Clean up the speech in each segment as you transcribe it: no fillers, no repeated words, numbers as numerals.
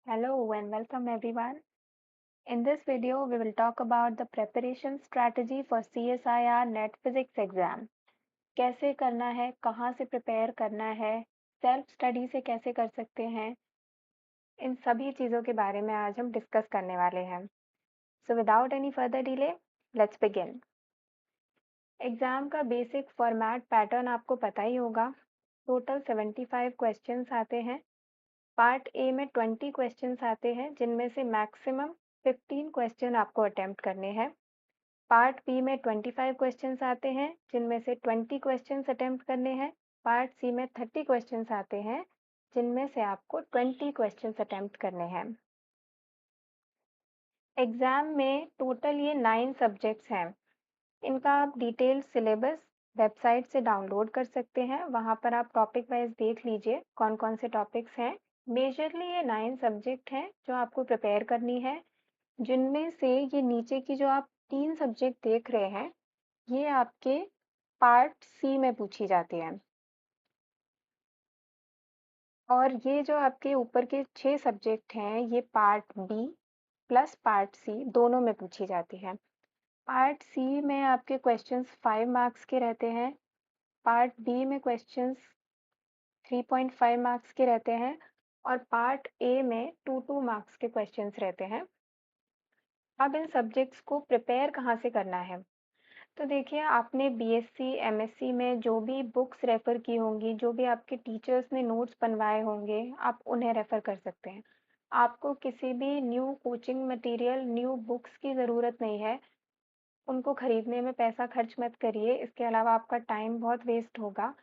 Hello and welcome everyone. In this video, we will talk about the preparation strategy for CSIR NET Physics exam. कैसे करना है, कहाँ से prepare करना है, सेल्फ स्टडी से कैसे कर सकते हैं, इन सभी चीज़ों के बारे में आज हम डिस्कस करने वाले हैं. So without any further delay, let's begin. Exam का बेसिक फॉर्मेट पैटर्न आपको पता ही होगा. टोटल 75 क्वेश्चंस आते हैं. पार्ट ए में 20 क्वेश्चंस आते हैं जिनमें से मैक्सिमम 15 क्वेश्चन आपको अटेम्प्ट करने हैं. पार्ट बी में 25 क्वेश्चंस आते हैं जिनमें से 20 क्वेश्चंस अटेम्प्ट करने हैं. पार्ट सी में 30 क्वेश्चंस आते हैं जिनमें से आपको 20 क्वेश्चंस अटेम्प्ट करने हैं. एग्जाम में टोटल ये 9 सब्जेक्ट्स हैं. इनका आप डिटेल सिलेबस वेबसाइट से डाउनलोड कर सकते हैं. वहाँ पर आप टॉपिक वाइज देख लीजिए कौन कौन से टॉपिक्स हैं. मेजरली ये 9 सब्जेक्ट हैं जो आपको प्रिपेयर करनी है, जिनमें से ये नीचे की जो आप 3 सब्जेक्ट देख रहे हैं ये आपके पार्ट सी में पूछी जाती है, और ये जो आपके ऊपर के 6 सब्जेक्ट हैं ये part B plus part C दोनों में पूछी जाती है. पार्ट सी में आपके क्वेश्चंस 5 मार्क्स के रहते हैं. पार्ट बी में क्वेश्चंस 3.5 मार्क्स के रहते हैं और पार्ट ए में 2 मार्क्स के क्वेश्चंस रहते हैं. अब इन सब्जेक्ट्स को प्रिपेयर कहाँ से करना है, तो देखिए आपने बीएससी एमएससी में जो भी बुक्स रेफ़र की होंगी, जो भी आपके टीचर्स ने नोट्स बनवाए होंगे, आप उन्हें रेफ़र कर सकते हैं. आपको किसी भी new coaching material, new books की ज़रूरत नहीं है. उनको खरीदने में पैसा खर्च मत करिए, इसके अलावा आपका टाइम बहुत वेस्ट होगा.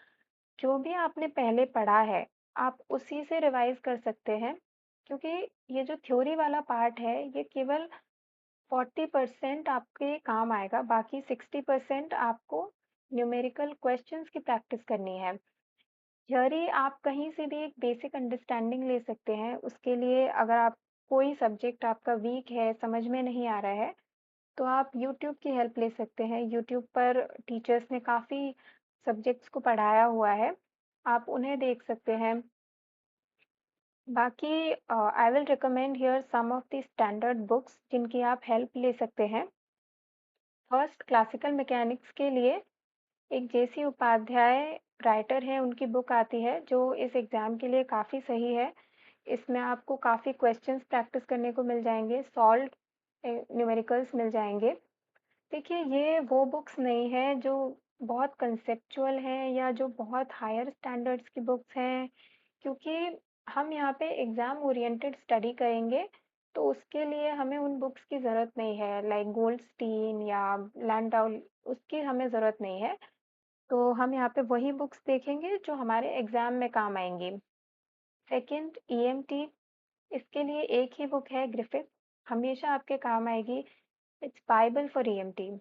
जो भी आपने पहले पढ़ा है, आप उसी से रिवाइज़ कर सकते हैं, क्योंकि ये जो थ्योरी वाला पार्ट है, ये केवल 40% आपके काम आएगा, बाकी 60% आपको न्यूमेरिकल क्वेश्चंस की प्रैक्टिस करनी है. थ्योरी आप कहीं से भी एक बेसिक अंडरस्टैंडिंग ले सकते हैं. उसके लिए अगर आप कोई सब्जेक्ट आपका वीक है, समझ में नहीं आ रहा है, तो आप यूट्यूब की हेल्प ले सकते हैं. यूट्यूब पर टीचर्स ने काफ़ी सब्जेक्ट्स को पढ़ाया हुआ है, आप उन्हें देख सकते हैं. बाकी I will recommend here some of the standard books जिनकी आप हेल्प ले सकते हैं. फर्स्ट क्लासिकल मैकेनिक्स के लिए एक जेसी उपाध्याय राइटर है, उनकी बुक आती है जो इस एग्ज़ाम के लिए काफ़ी सही है. इसमें आपको काफ़ी क्वेश्चंस प्रैक्टिस करने को मिल जाएंगे, सॉल्व न्यूमेरिकल्स मिल जाएंगे. देखिए ये वो बुक्स नहीं है जो बहुत कंसेप्चुअल हैं या जो बहुत हायर स्टैंडर्ड्स की बुक्स हैं, क्योंकि हम यहाँ पे एग्ज़ाम ओरिएंटेड स्टडी करेंगे, तो उसके लिए हमें उन बुक्स की ज़रूरत नहीं है, लाइक गोल्डस्टीन या लैंडौ, उसकी हमें ज़रूरत नहीं है. तो हम यहाँ पे वही बुक्स देखेंगे जो हमारे एग्ज़ाम में काम आएंगी. सेकंड ईएमटी, इसके लिए एक ही बुक है, ग्रिफिथ, हमेशा आपके काम आएगी. It's Bible for EMT.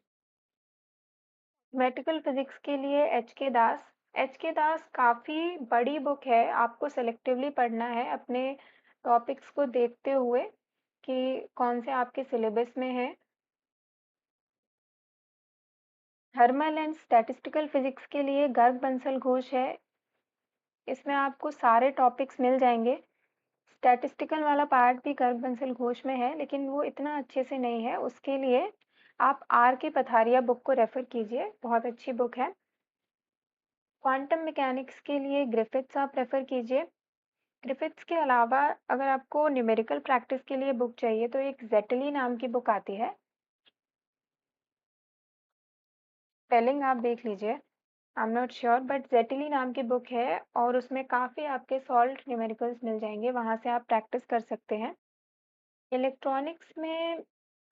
Mathematical physics के लिए एच के दास काफ़ी बड़ी बुक है. आपको सेलेक्टिवली पढ़ना है अपने टॉपिक्स को देखते हुए कि कौन से आपके सिलेबस में है. थर्मल एंड स्टैटिस्टिकल फिजिक्स के लिए गर्ग बंसल घोष है. इसमें आपको सारे टॉपिक्स मिल जाएंगे. स्टैटिस्टिकल वाला पार्ट भी गर्ग बंसल घोष में है, लेकिन वो इतना अच्छे से नहीं है. उसके लिए आप आर के पथारिया बुक को रेफ़र कीजिए, बहुत अच्छी बुक है. क्वांटम मैकेनिक्स के लिए ग्रिफिथ्स आप रेफ़र कीजिए. ग्रिफिथ्स के अलावा अगर आपको न्यूमेरिकल प्रैक्टिस के लिए बुक चाहिए तो एक जेटली नाम की बुक आती है. स्पेलिंग आप देख लीजिए, I am not sure, but Jaitley नाम की बुक है और उसमें काफ़ी आपके सॉल्व्ड न्यूमेरिकल्स मिल जाएंगे. वहाँ से आप प्रैक्टिस कर सकते हैं. इलेक्ट्रॉनिक्स में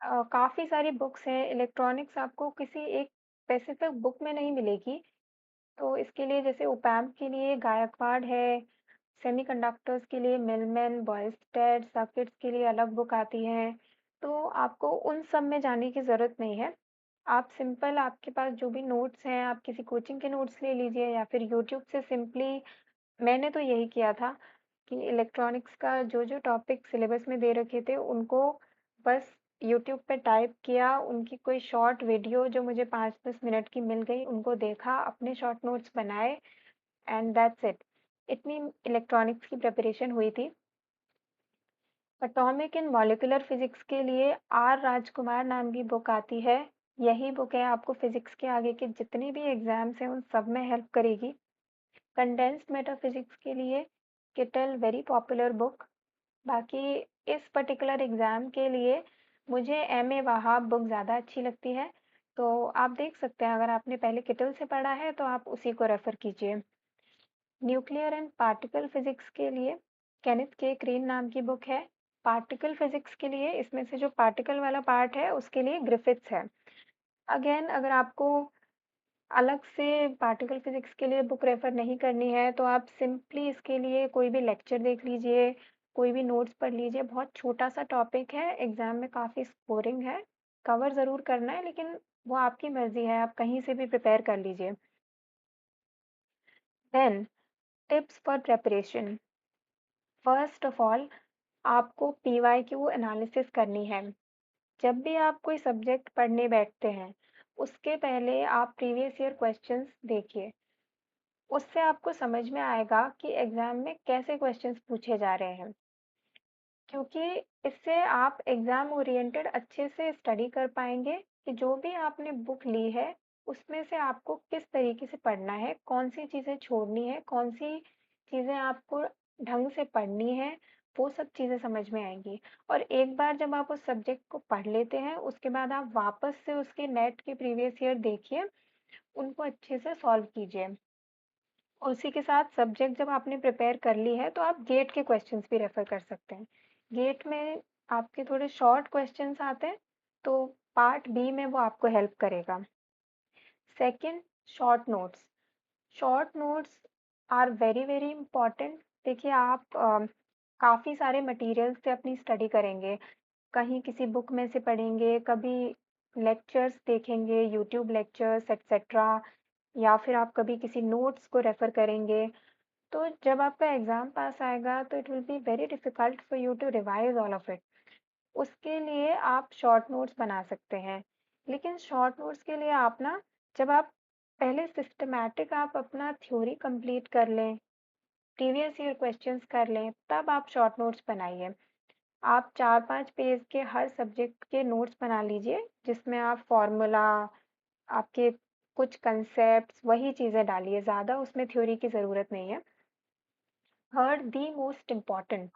काफ़ी सारी बुक्स हैं. इलेक्ट्रॉनिक्स आपको किसी एक स्पेसिफिक बुक में नहीं मिलेगी. तो इसके लिए जैसे ओपैम्प के लिए गायकवाड़ है, सेमीकंडक्टर्स के लिए मिलमैन, बॉयलस्टैड, सर्किट्स के लिए अलग बुक आती है. तो आपको उन सब में जाने की ज़रूरत नहीं है. आप सिंपल, आपके पास जो भी नोट्स हैं, आप किसी कोचिंग के नोट्स ले लीजिए या फिर यूट्यूब से सिंपली, मैंने तो यही किया था कि इलेक्ट्रॉनिक्स का जो जो टॉपिक सिलेबस में दे रखे थे उनको बस यूट्यूब पे टाइप किया, उनकी कोई शॉर्ट वीडियो जो मुझे 5-10 मिनट की मिल गई उनको देखा, अपने शॉर्ट नोट्स बनाए, एंड दैट्स इट. इतनी इलेक्ट्रॉनिक्स की प्रिपरेशन हुई थी. एटॉमिक एंड मॉलिक्यूलर फिजिक्स के लिए आर राजकुमार नाम की बुक आती है। यही बुक है आपको फिजिक्स के आगे के जितने भी एग्जाम्स हैं उन सब में हेल्प करेगी। कंडेंस्ड मैटर फिजिक्स के लिए किटल वेरी पॉपुलर बुक। बाकी इस पर्टिकुलर एग्जाम के लिए मुझे एम ए वहाब बुक ज़्यादा अच्छी लगती है। तो आप देख सकते हैं, अगर आपने पहले किटल से पढ़ा है तो आप उसी को रेफर कीजिए। न्यूक्लियर एंड पार्टिकल फिजिक्स के लिए केनेथ के क्रेन नाम की बुक है। पार्टिकल फिजिक्स के लिए इसमें से जो पार्टिकल वाला पार्ट है उसके लिए ग्रिफिथ्स है। अगेन अगर आपको अलग से पार्टिकल फिजिक्स के लिए बुक रेफर नहीं करनी है तो आप सिंपली इसके लिए कोई भी लेक्चर देख लीजिए, कोई भी नोट्स पढ़ लीजिए। बहुत छोटा सा टॉपिक है, एग्जाम में काफ़ी स्कोरिंग है, कवर ज़रूर करना है लेकिन वो आपकी मर्जी है, आप कहीं से भी प्रिपेयर कर लीजिए। Then tips for preparation. First of all आपको पीवाईक्यू एनालिसिस करनी है। जब भी आप कोई सब्जेक्ट पढ़ने बैठते हैं उसके पहले आप प्रीवियस ईयर क्वेश्चंस देखिए। उससे आपको समझ में आएगा कि एग्जाम में कैसे क्वेश्चंस पूछे जा रहे हैं, क्योंकि इससे आप एग्जाम ओरिएंटेड अच्छे से स्टडी कर पाएंगे कि जो भी आपने बुक ली है उसमें से आपको किस तरीके से पढ़ना है, कौन सी चीज़ें छोड़नी है, कौन सी चीज़ें आपको ढंग से पढ़नी है, वो सब चीज़ें समझ में आएंगी। और एक बार जब आप उस सब्जेक्ट को पढ़ लेते हैं उसके बाद आप वापस से उसके नेट के प्रीवियस ईयर देखिए, उनको अच्छे से सॉल्व कीजिए। उसी के साथ सब्जेक्ट जब आपने प्रिपेयर कर ली है तो आप गेट के क्वेश्चंस भी रेफर कर सकते हैं। गेट में आपके थोड़े शॉर्ट क्वेश्चंस आते हैं तो पार्ट बी में वो आपको हेल्प करेगा। Second, short notes. Short notes are very very important. देखिए आप काफ़ी सारे मटेरियल से अपनी स्टडी करेंगे, कहीं किसी बुक में से पढ़ेंगे, कभी लेक्चर्स देखेंगे, यूट्यूब लेक्चर्स एक्सेट्रा, या फिर आप कभी किसी नोट्स को रेफर करेंगे। तो जब आपका एग्ज़ाम पास आएगा तो it will be very difficult for you to revise all of it. उसके लिए आप शॉर्ट नोट्स बना सकते हैं। लेकिन शॉर्ट नोट्स के लिए आप ना, जब आप पहले सिस्टमैटिक आप अपना थ्योरी कंप्लीट कर लें, प्रीवियस ईयर क्वेश्चंस कर लें, तब आप शॉर्ट नोट्स बनाइए। आप 4-5 पेज के हर सब्जेक्ट के नोट्स बना लीजिए जिसमें आप फॉर्मूला, आपके कुछ कंसेप्ट्स, वही चीज़ें डालिए, ज़्यादा उसमें थ्योरी की ज़रूरत नहीं है। Third, the most important,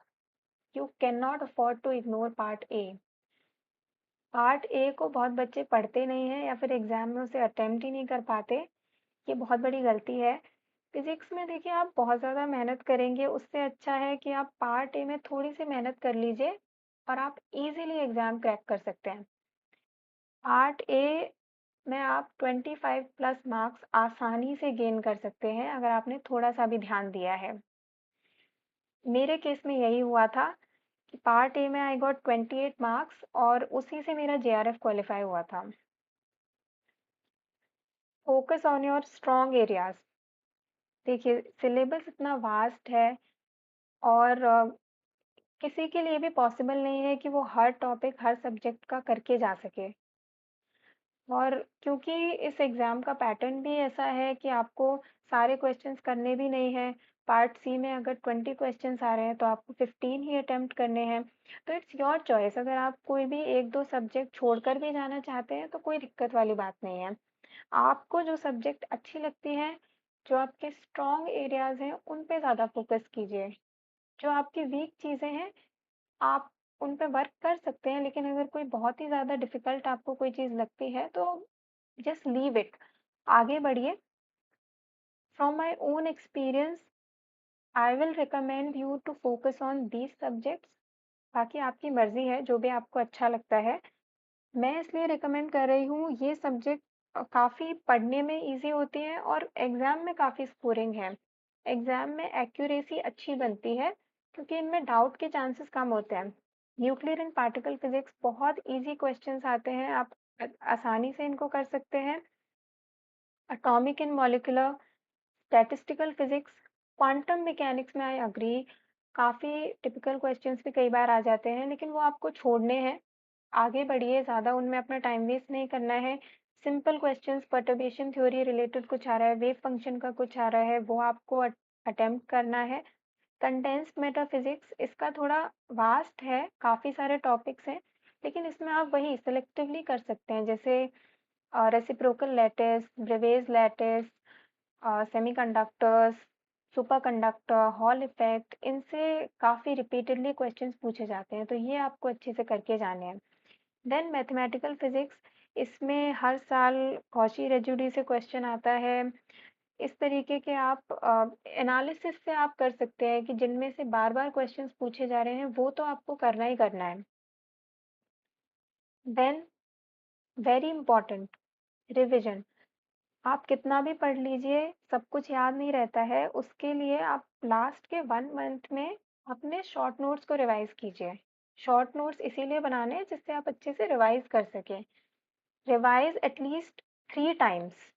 you can not afford to ignore part A. Part A को बहुत बच्चे पढ़ते नहीं हैं या फिर एग्जाम में उसे अटेम्प्ट ही नहीं कर पाते। ये बहुत बड़ी गलती है। फिजिक्स में देखिए आप बहुत ज़्यादा मेहनत करेंगे, उससे अच्छा है कि आप पार्ट ए में थोड़ी सी मेहनत कर लीजिए और आप इजीली एग्जाम क्रैक कर सकते हैं। पार्ट ए में आप 25 प्लस मार्क्स आसानी से गेन कर सकते हैं अगर आपने थोड़ा सा भी ध्यान दिया है। मेरे केस में यही हुआ था कि पार्ट ए में आई गॉट 28 मार्क्स और उसी से मेरा जेआरएफ क्वालिफाई हुआ था। Focus on your strong areas. देखिए सिलेबस इतना वास्ट है और किसी के लिए भी पॉसिबल नहीं है कि वो हर टॉपिक हर सब्जेक्ट का करके जा सके। और क्योंकि इस एग्ज़ाम का पैटर्न भी ऐसा है कि आपको सारे क्वेश्चंस करने भी नहीं हैं। पार्ट सी में अगर 20 क्वेश्चंस आ रहे हैं तो आपको 15 ही अटेम्प्ट करने हैं। तो इट्स योर चॉइस, अगर आप कोई भी एक दो सब्जेक्ट छोड़कर भी जाना चाहते हैं तो कोई दिक्कत वाली बात नहीं है। आपको जो सब्जेक्ट अच्छी लगती हैं, जो आपके स्ट्रॉन्ग एरियाज हैं, उन पे ज़्यादा फोकस कीजिए। जो आपकी वीक चीज़ें हैं आप उन पे वर्क कर सकते हैं, लेकिन अगर कोई बहुत ही ज़्यादा डिफ़िकल्ट आपको कोई चीज़ लगती है तो जस्ट लीव इट, आगे बढ़िए। From my own experience I will recommend you to focus on these subjects. बाकी आपकी मर्ज़ी है जो भी आपको अच्छा लगता है। मैं इसलिए रिकमेंड कर रही हूँ, ये सब्जेक्ट काफ़ी पढ़ने में ईजी होती हैं और एग्ज़ाम में काफ़ी स्कोरिंग है। एग्ज़ाम में एक्यूरेसी अच्छी बनती है क्योंकि इनमें डाउट के चांसेस कम होते हैं। न्यूक्लियर एंड पार्टिकल फिजिक्स बहुत इजी क्वेश्चंस आते हैं, आप आसानी से इनको कर सकते हैं। Atomic and molecular, statistical physics, quantum mechanics में आई अग्री, काफ़ी टिपिकल क्वेश्चंस भी कई बार आ जाते हैं लेकिन वो आपको छोड़ने हैं। आगे बढ़िए, ज़्यादा उनमें अपना टाइम वेस्ट नहीं करना है। Simple questions, perturbation theory related कुछ आ रहा है, वेव फंक्शन का कुछ आ रहा है, वो आपको अटेम्प्ट करना है। कंडेंस्ड मेटाफिजिक्स इसका थोड़ा वास्ट है, काफ़ी सारे टॉपिक्स हैं, लेकिन इसमें आप वही सेलेक्टिवली कर सकते हैं, जैसे reciprocal lattice, Bravais lattice, semiconductors, superconductor, Hall effect, इनसे काफ़ी रिपीटेडली क्वेश्चंस पूछे जाते हैं, तो ये आपको अच्छे से करके जाने हैं। देन मैथमेटिकल फिजिक्स, इसमें हर साल कॉची रेजिड्यू से क्वेश्चन आता है। इस तरीके के आप एनालिसिस से आप कर सकते हैं कि जिनमें से बार बार क्वेश्चंस पूछे जा रहे हैं वो तो आपको करना ही करना है। Then very important, revision. आप कितना भी पढ़ लीजिए, सब कुछ याद नहीं रहता है, उसके लिए आप लास्ट के 1 मंथ में अपने शॉर्ट नोट्स को रिवाइज कीजिए। शॉर्ट नोट्स इसीलिए बनाने हैं जिससे आप अच्छे से रिवाइज कर सकें। Revise at least 3 times.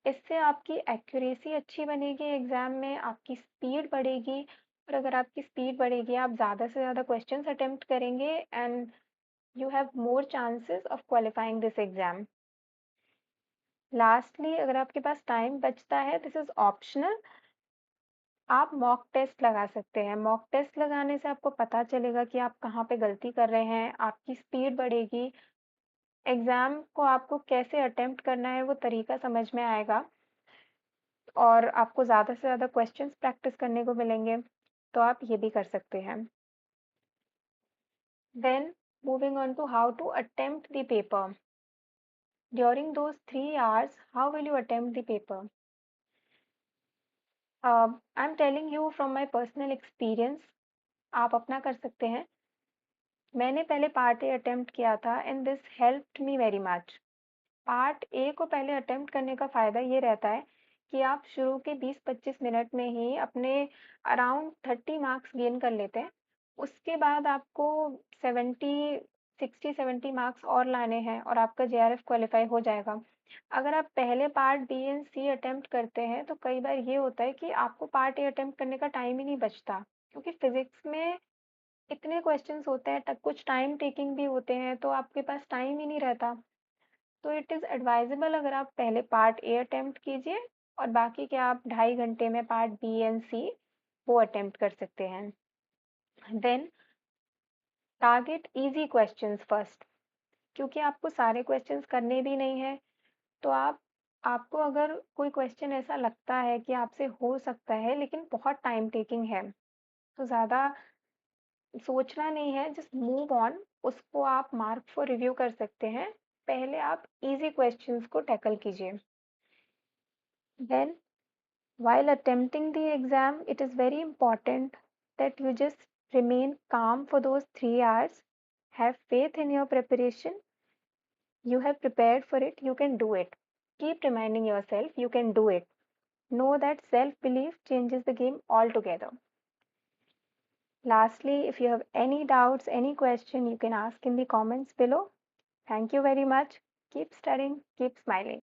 इससे आपकी एक्यूरेसी अच्छी बनेगी, एग्जाम में आपकी स्पीड बढ़ेगी, और अगर आपकी स्पीड बढ़ेगी आप ज़्यादा से ज़्यादा क्वेश्चंस अटेम्प्ट करेंगे and you have more chances of qualifying this exam. Lastly, अगर आपके पास टाइम बचता है, दिस इज ऑप्शनल, आप मॉक टेस्ट लगा सकते हैं। मॉक टेस्ट लगाने से आपको पता चलेगा कि आप कहाँ पे गलती कर रहे हैं, आपकी स्पीड बढ़ेगी, एग्जाम को आपको कैसे अटेम्प्ट करना है वो तरीका समझ में आएगा, और आपको ज़्यादा से ज़्यादा क्वेश्चंस प्रैक्टिस करने को मिलेंगे, तो आप ये भी कर सकते हैं। Then moving on to how to attempt the paper. During those 3 hours, how will you attempt the paper? I am telling you from my personal experience, आप अपना कर सकते हैं। मैंने पहले पार्ट ए अटेम्प्ट किया था and this helped me very much. Part A को पहले अटेम्प्ट करने का फ़ायदा ये रहता है कि आप शुरू के 20-25 मिनट में ही अपने अराउंड 30 मार्क्स गेन कर लेते हैं। उसके बाद आपको 60-70 मार्क्स और लाने हैं और आपका जेआरएफ क्वालिफाई हो जाएगा। अगर आप पहले part B and C attempt करते हैं तो कई बार ये होता है कि आपको पार्ट ए अटेम्प्ट करने का टाइम ही नहीं बचता, क्योंकि फिजिक्स में इतने क्वेश्चंस होते हैं, कुछ टाइम टेकिंग भी होते हैं, तो आपके पास टाइम ही नहीं रहता। तो इट इज़ एडवाइजेबल अगर आप पहले पार्ट ए अटेम्प्ट कीजिए और बाकी के आप 2.5 घंटे में पार्ट बी एंड सी वो अटेम्प्ट कर सकते हैं। Then target easy questions first, क्योंकि आपको सारे क्वेश्चंस करने भी नहीं है, तो आपको अगर कोई क्वेश्चन ऐसा लगता है कि आपसे हो सकता है लेकिन बहुत टाइम टेकिंग है, तो ज़्यादा सोचना नहीं है, जस्ट मूव ऑन, उसको आप मार्क फॉर रिव्यू कर सकते हैं। पहले आप इजी क्वेश्चंस को टैकल कीजिए। Then while attempting the exam, it is very important that you just remain calm for those 3 hours. Have faith in your preparation. You have prepared for it. You can do it. Keep reminding yourself you can do it. Know that self belief changes the game altogether. Lastly, if you have any doubts, any question, you can ask in the comments below. Thank you very much. Keep studying, keep smiling.